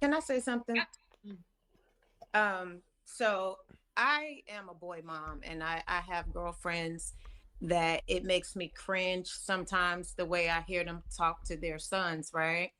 Can I say something? So I am a boy mom, and I have girlfriends that it makes me cringe sometimes the way I hear them talk to their sons, right?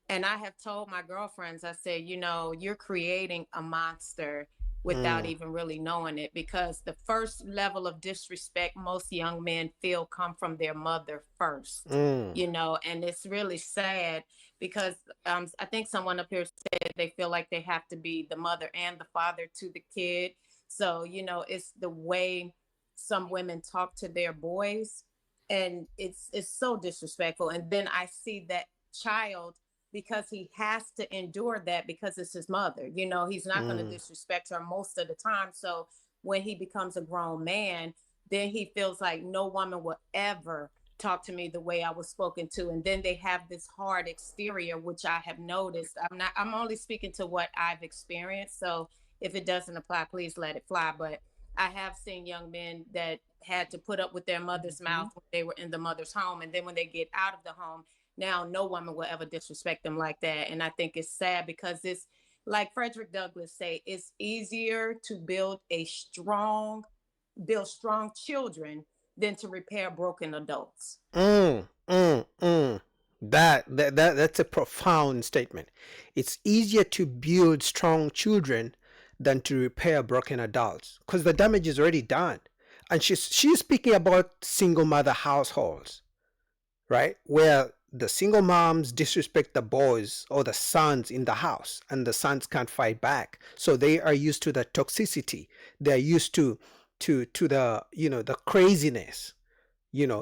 And I have told my girlfriends, I said, you're creating a monster without Mm, even really knowing it, because the first level of disrespect most young men feel come from their mother first, mm, and it's really sad because I think someone up here said they feel like they have to be the mother and the father to the kid. So, it's the way some women talk to their boys, and it's so disrespectful. And then I see that child, because he has to endure that because it's his mother. He's not going to mm. disrespect her most of the time. So when he becomes a grown man, then he feels like no woman will ever talk to me the way I was spoken to. And then they have this hard exterior, which I have noticed. I'm only speaking to what I've experienced. So if it doesn't apply, please let it fly. But I have seen young men that had to put up with their mother's Mhm. mouth when they were in the mother's home. And then when they get out of the home, now no woman will ever disrespect them like that. And I think it's sad because it's like Frederick Douglass say, it's easier to build strong children than to repair broken adults. Mm, mm, mm. That's a profound statement. It's easier to build strong children than to repair broken adults because the damage is already done. And she's speaking about single mother households, right? Where the single moms disrespect the boys or the sons in the house, and the sons can't fight back. So they are used to the toxicity. They're used to the the craziness,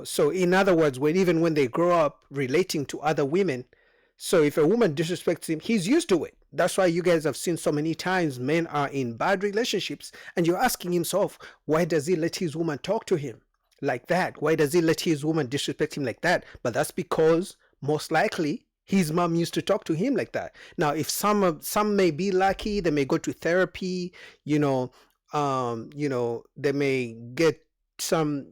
so in other words, when they grow up relating to other women, so if a woman disrespects him, he's used to it. That's why you guys have seen so many times men are in bad relationships, and you're asking himself, why does he let his woman talk to him like that? Why does he let his woman disrespect him like that? But that's because most likely his mom used to talk to him like that. Now if some may be lucky, they may go to therapy, they may get some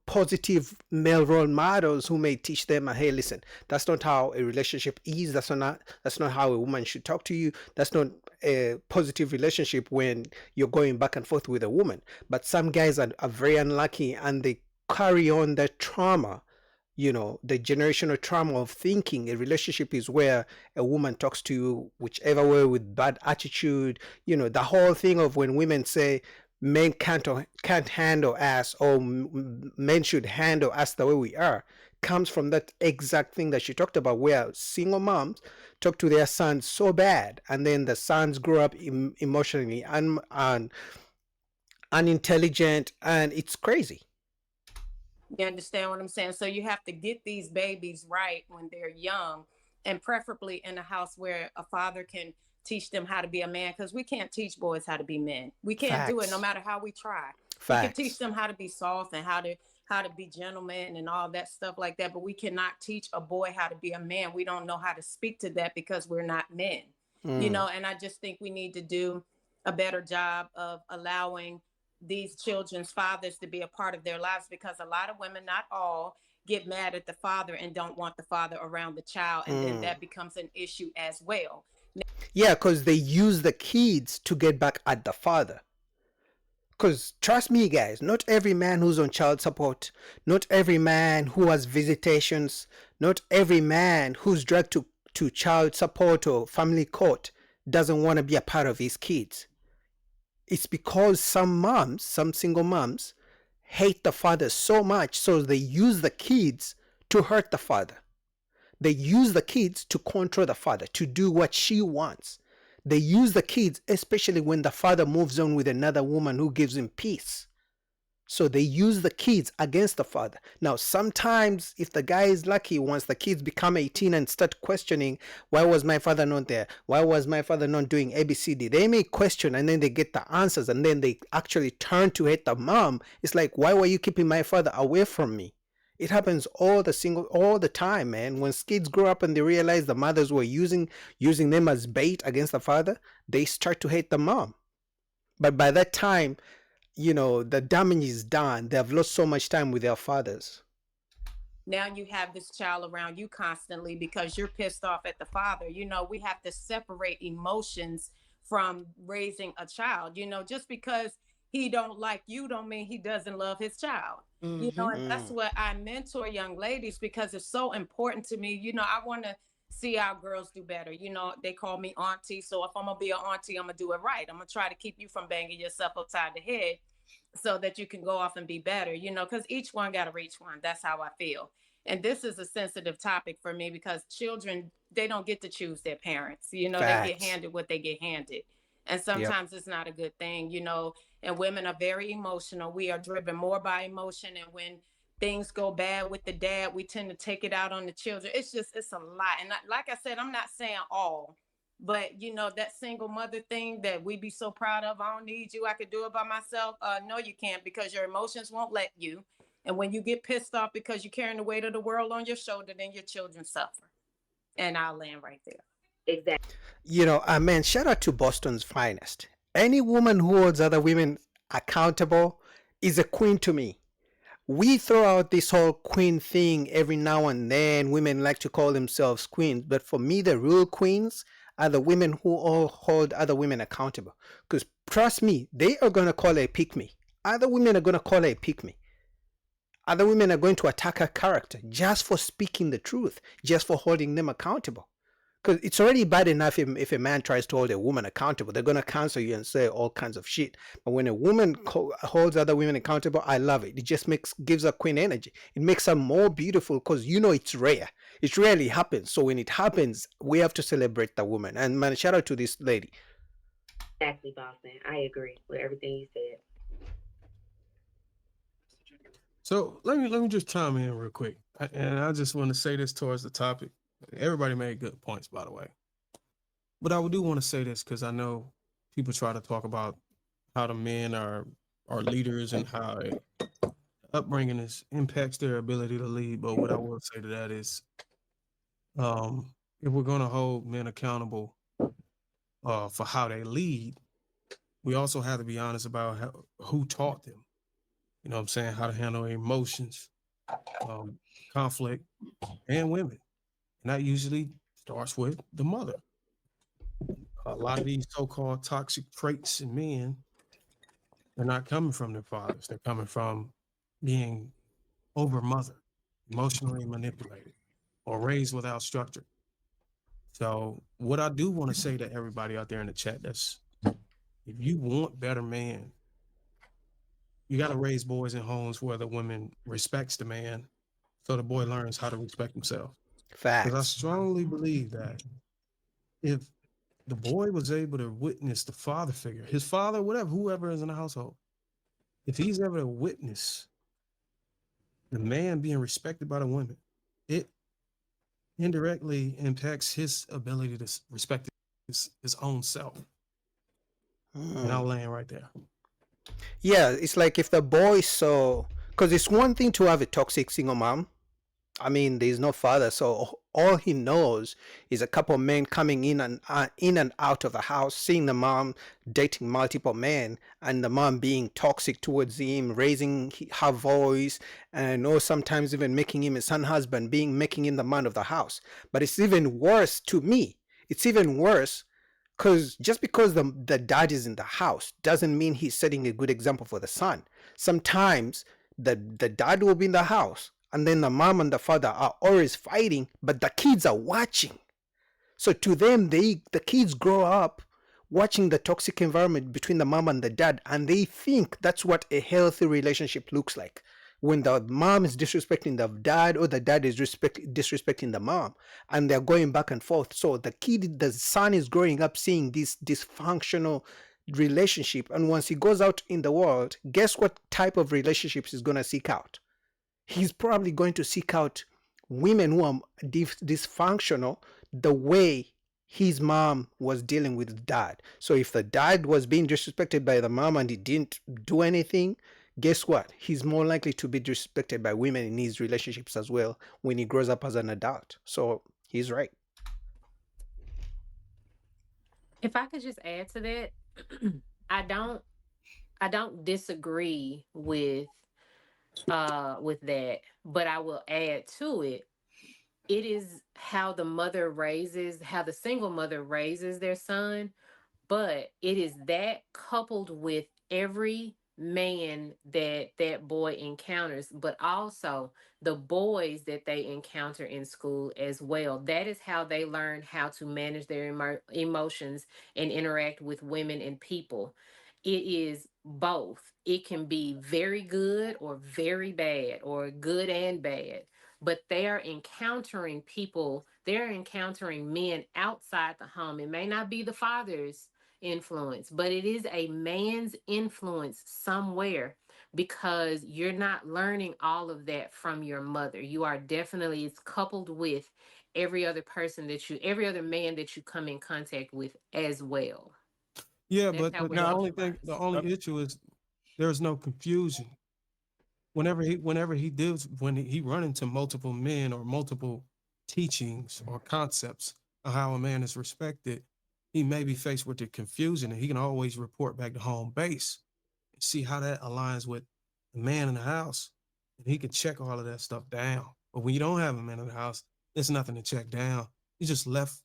positive male role models who may teach them, hey, listen, that's not how a relationship is. That's not how a woman should talk to you. That's not a positive relationship when you're going back and forth with a woman. But some guys are very unlucky, and they carry on that trauma, the generational trauma of thinking a relationship is where a woman talks to you whichever way with bad attitude. The whole thing of when women say men can't handle us, or men should handle us the way we are, comes from that exact thing that she talked about, where single moms talk to their sons so bad, and then the sons grow up emotionally unintelligent, and it's crazy. You understand what I'm saying? So you have to get these babies right when they're young, and preferably in a house where a father can teach them how to be a man, because we can't teach boys how to be men. We can't do it no Facts. matter how we try. We can teach Facts. them how to be soft and how to be gentlemen and all that stuff like that, but we cannot teach a boy how to be a man. We don't know how to speak to that because we're not men. Mm. And I just think we need to do a better job of allowing these children's fathers to be a part of their lives, because a lot of women, not all, get mad at the father and don't want the father around the child, and then Mm. that becomes an issue as well. Yeah, because they use the kids to get back at the father. Because trust me, guys, not every man who's on child support, not every man who has visitations, not every man who's dragged to child support or family court doesn't want to be a part of his kids. It's because some single moms, hate the father so much, so they use the kids to hurt the father. They use the kids to control the father, to do what she wants. They use the kids, especially when the father moves on with another woman who gives him peace. So they use the kids against the father. Now, sometimes if the guy is lucky, once the kids become 18 and start questioning, why was my father not there? Why was my father not doing ABCD? They may question, and then they get the answers, and then they actually turn to hate the mom. It's like, why were you keeping my father away from me? It happens all the time, man. When kids grow up and they realize the mothers were using them as bait against the father, they start to hate the mom. But by that time, the damage is done. They have lost so much time with their fathers. now you have this child around you constantly because you're pissed off at the father. We have to separate emotions from raising a child. Just because he don't like you don't mean he doesn't love his child. And that's Mm. what I mentor young ladies, because it's so important to me. I want to see our girls do better. They call me auntie, so if I'm gonna be an auntie, I'm gonna do it right. I'm gonna try to keep you from banging yourself upside the head so that you can go off and be better, because each one got to reach one. That's how I feel. And this is a sensitive topic for me because children, they don't get to choose their parents. They get Facts. handed what they get handed. And Yep. sometimes it's not a good thing, and women are very emotional. We are driven more by emotion. And when things go bad with the dad, we tend to take it out on the children. It's a lot. And like I said, I'm not saying all, but that single mother thing that we be so proud of, I don't need you, I could do it by myself. No, you can't, because your emotions won't let you. And when you get pissed off because you're carrying the weight of the world on your shoulder, then your children suffer. And I'll land right there. Man, shout out to Boston's finest. Any woman who holds other women accountable is a queen to me. We throw out this whole queen thing every now and then. Women like to call themselves queens, but for me, the real queens are the women who all hold other women accountable. Because trust me, they are going to call her a pick me. Other women are going to call her a pick me. Other women are going to attack her character just for speaking the truth, just for holding them accountable. Because it's already bad enough if a man tries to hold a woman accountable. They're going to cancel you and say all kinds of shit. But when a woman holds other women accountable, I love it. It just gives her queen energy. It makes her more beautiful because it's rare. It rarely happens. So when it happens, we have to celebrate the woman. And man, shout out to this lady. Exactly, Boston. I agree with everything you said. So let me just chime in real quick, and I just want to say this towards the topic. Everybody made good points, by the way, but I do want to say this because I know people try to talk about how the men are leaders and how upbringing impacts their ability to lead. But what I will say to that is, if we're going to hold men accountable for how they lead, we also have to be honest about who taught them. You know what I'm saying? How to handle emotions, conflict, and women. And that usually starts with the mother. A lot of these so-called toxic traits in men, they're not coming from their fathers. They're coming from being over-mothered, emotionally manipulated, or raised without structure. So what I do want to say to everybody out there in the chat, that's if you want better man, you got to raise boys in homes where the woman respects the man so the boy learns how to respect himself. Because I Facts. strongly believe that if the boy was able to witness the father figure, his father, whatever, whoever is in the household, if he's able to witness the man being respected by the woman, it indirectly impacts his ability to respect his own self. And I'll land right there. Yeah, it's like if the boy saw, because it's one thing to have a toxic single mom. I mean, there's no father, so all he knows is a couple of men coming in and out of the house, seeing the mom dating multiple men, and the mom being toxic towards him, raising her voice, and or sometimes even making him a son husband, making him the man of the house. But it's even worse to me. It's even worse because just because the dad is in the house doesn't mean he's setting a good example for the son. Sometimes the dad will be in the house and then the mom and the father are always fighting, but the kids are watching. So to them, the kids grow up watching the toxic environment between the mom and the dad, and they think that's what a healthy relationship looks like. When the mom is disrespecting the dad or the dad is disrespecting the mom, and they're going back and forth. So the son is growing up seeing this dysfunctional relationship, and once he goes out in the world, guess what type of relationships he's going to seek out? He's probably going to seek out women who are dysfunctional the way his mom was dealing with dad. So if the dad was being disrespected by the mom and he didn't do anything, guess what? He's more likely to be disrespected by women in his relationships as well when he grows up as an adult. So he's right. If I could just add to that, I don't disagree with with that. But I will add to it, it is how the single mother raises their son, but it is that coupled with every man that that boy encounters, but also the boys that they encounter in school as well. That is how they learn how to manage their emotions and interact with women and people. It is both. It can be very good or very bad, or good and bad, but they are encountering people, they're encountering men outside the home. It may not be the father's influence, but it is a man's influence somewhere, because you're not learning all of that from your mother. You are definitely, it's coupled with every other man that you come in contact with as well. Yeah, That's but how but we the only thing, the neutralize. only issue is there's no confusion. When he run into multiple men or multiple teachings or concepts of how a man is respected, he may be faced with the confusion, and he can always report back to home base and see how that aligns with the man in the house, and he can check all of that stuff down. But when you don't have a man in the house, there's nothing to check down. You just left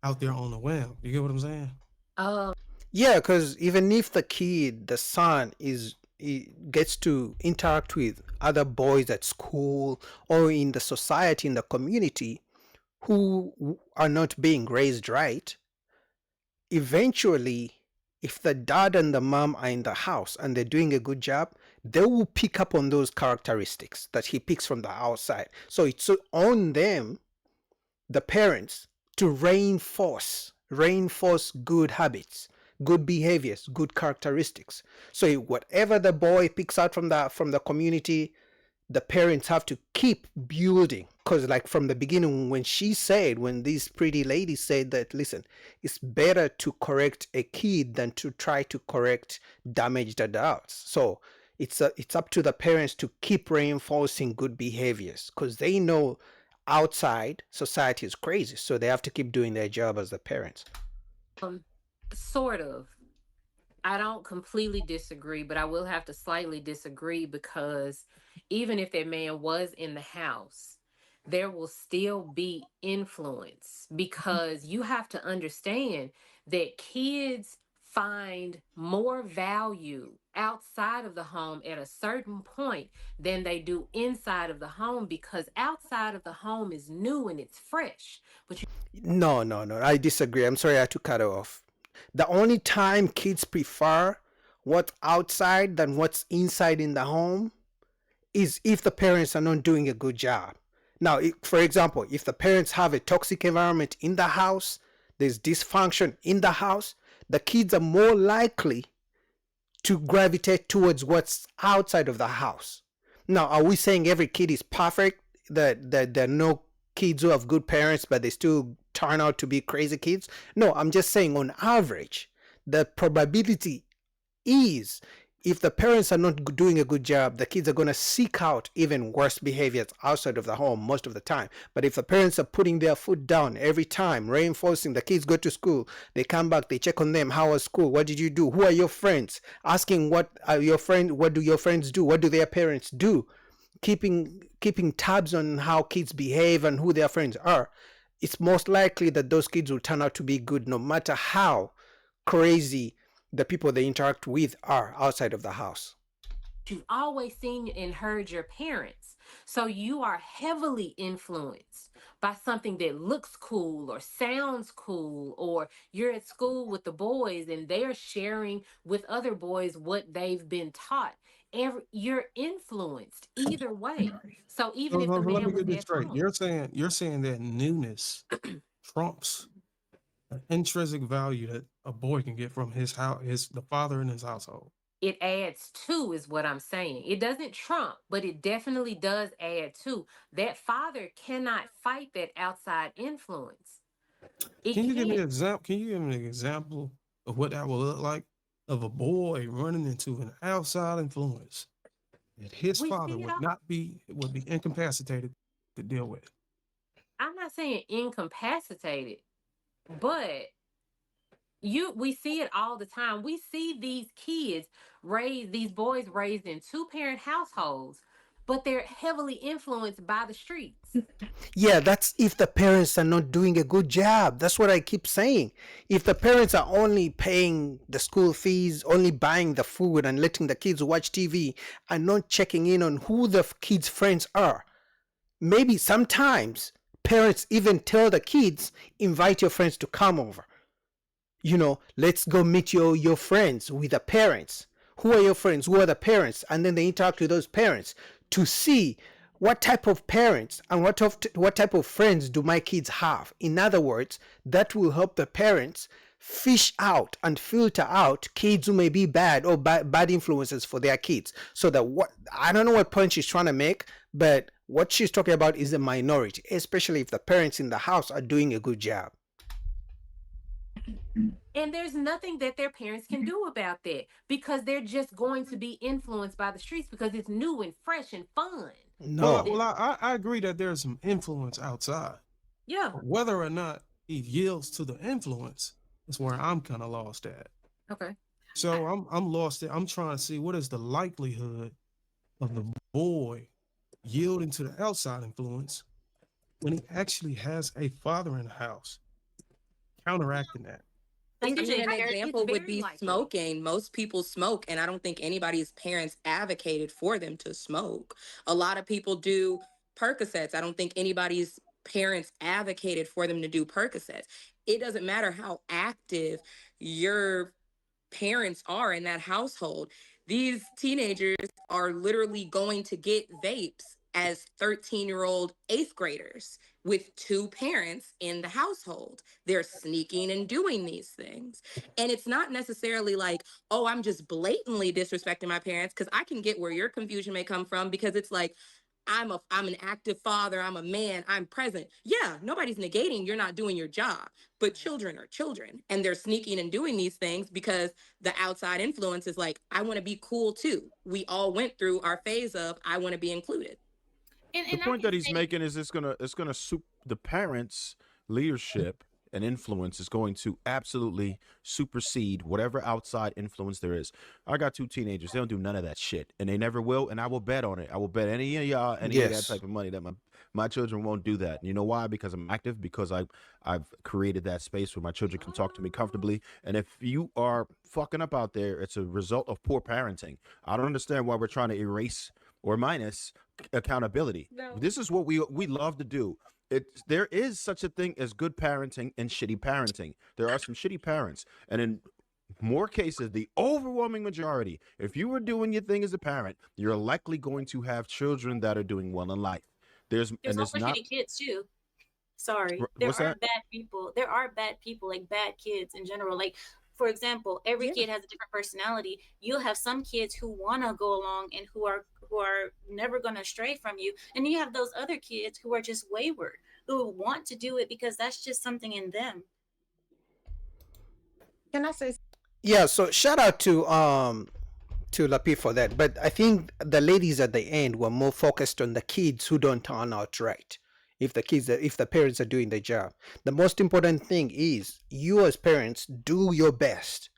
out there on the whim. You get what I'm saying? Um, Yeah, because even if the kid, the son, he gets to interact with other boys at school or in the society, in the community, who are not being raised right, eventually, if the dad and the mom are in the house and they're doing a good job, they will pick up on those characteristics that he picks from the outside. So it's on them, the parents, to reinforce good habits, good behaviors, good characteristics. So whatever the boy picks out from the community, the parents have to keep building. Because like from the beginning, when this pretty lady said that, listen, it's better to correct a kid than to try to correct damaged adults. So it's up to the parents to keep reinforcing good behaviors, because they know outside society is crazy, so they have to keep doing their job as the parents. Sort of. I don't completely disagree, but I will have to slightly disagree, because even if that man was in the house, there will still be influence, because you have to understand that kids find more value outside of the home at a certain point than they do inside of the home, because outside of the home is new and it's fresh. But No, I disagree. I'm sorry I had to cut it off. The only time kids prefer what's outside than what's inside in the home is if the parents are not doing a good job. Now, for example, if the parents have a toxic environment in the house, there's dysfunction in the house, the kids are more likely to gravitate towards what's outside of the house. Now, are we saying every kid is perfect? That there are no kids who have good parents, but they still turn out to be crazy kids? No, I'm just saying on average, the probability is, if the parents are not doing a good job, the kids are going to seek out even worse behaviors outside of the home most of the time. But if the parents are putting their foot down every time, reinforcing, the kids go to school, they come back, they check on them, how was school, what did you do, who are your friends, asking what do your friends do, what do their parents do, keeping tabs on how kids behave and who their friends are, it's most likely that those kids will turn out to be good, no matter how crazy the people they interact with are outside of the house. you've always seen and heard your parents. So you are heavily influenced by something that looks cool or sounds cool, or you're at school with the boys and they're sharing with other boys what they've been taught. You're influenced either way. So even if the So let man me was get this at straight. home, You're saying that newness trumps an intrinsic value that a boy can get from his house, the father in his household. it adds to, is what I'm saying. It doesn't trump, but it definitely does add to. That father cannot fight that outside influence. It Can you give me can't. an example? Can you give me an example of what that will look like, of a boy running into an outside influence that his We father see it all. would be incapacitated to deal with? I'm not saying incapacitated, but we see it all the time. We see these boys raised in two-parent households, but they are sharing with other boys what they've been taught. Every you're influenced either way. So even if the man was at home, Okay. these boys raised in 2-parent households, but they are sharing with other boys what they've been taught. but they're heavily influenced by the streets. Yeah, that's if the parents are not doing a good job. That's what I keep saying. If the parents are only paying the school fees, only buying the food and letting the kids watch TV and not checking in on who the kids' friends are, maybe sometimes parents even tell the kids, invite your friends to come over. Let's go meet your friends with the parents. Who are your friends? Who are the parents? And then they interact with those parents to see what type of parents and what type of friends do my kids have. In other words, that will help the parents fish out and filter out kids who may be bad or bad influences for their kids. So that I don't know what point she's trying to make, but what she's talking about is a minority, especially if the parents in the house are doing a good job. And there's nothing that their parents can do about that because they're just going to be influenced by the streets because it's new and fresh and fun. No. Well, I agree that there's some influence outside. Yeah. Whether or not he yields to the influence is where I'm kind of lost at. Okay. So I'm lost at. I'm trying to see what is the likelihood of the boy yielding to the outside influence when he actually has a father in the house counteracting that. I think It's an very- example it's would very be likely. smoking. Most people smoke, and I don't think anybody's parents advocated for them to smoke. A lot of people do Percocets. I don't think anybody's parents advocated for them to do Percocets. It doesn't matter how active your parents are in that household. These teenagers are literally going to get vapes as 13-year-old eighth graders with two parents in the household. They're sneaking and doing these things. And it's not necessarily like, oh, I'm just blatantly disrespecting my parents, because I can get where your confusion may come from, because it's like, I'm an active father, I'm a man, I'm present. Yeah, nobody's negating you're not doing your job, but children are children, and they're sneaking and doing these things because the outside influence is like, I want to be cool too. We all went through our phase of I want to be included. The point that he's making is it's gonna the parents' leadership and influence is going to absolutely supersede whatever outside influence there is. I got two teenagers; they don't do none of that shit, and they never will. And I will bet on it. I will bet any of y'all any of that type of money that my children won't do that. And you know why? Because I'm active. Because I've created that space where my children can talk to me comfortably. And if you are fucking up out there, it's a result of poor parenting. I don't understand why we're trying to erase or minus accountability. No. This is what we love to do. There is such a thing as good parenting and shitty parenting. There are some shitty parents, and in more cases, the overwhelming majority, if you were doing your thing as a parent, you're likely going to have children that are doing well in life. There's also not shitty kids too. Sorry, what's there are that? bad people. There are bad people, like bad kids in general. Like, for example, every kid has a different personality. You'll have some kids who want to go along and who are never going to stray from you, and then you have those other kids who are just wayward, who want to do it because that's just something in them. Can I say Yeah, so shout out to Lapi for that. But I think the ladies at the end were more focused on the kids who don't turn out right. If the parents are doing their job, the most important thing is you as parents do your best.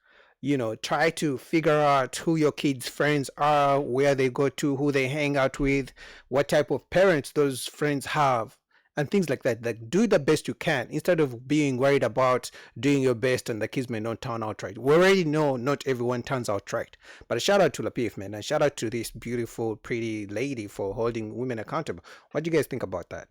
Try to figure out who your kids' friends are, where they go to, who they hang out with, what type of parents those friends have, and things like that. Like, do the best you can instead of being worried about doing your best and the kids may not turn out right. We already know not everyone turns out right. But a shout out to Latif, man, and shout out to this beautiful, pretty lady for holding women accountable. What do you guys think about that?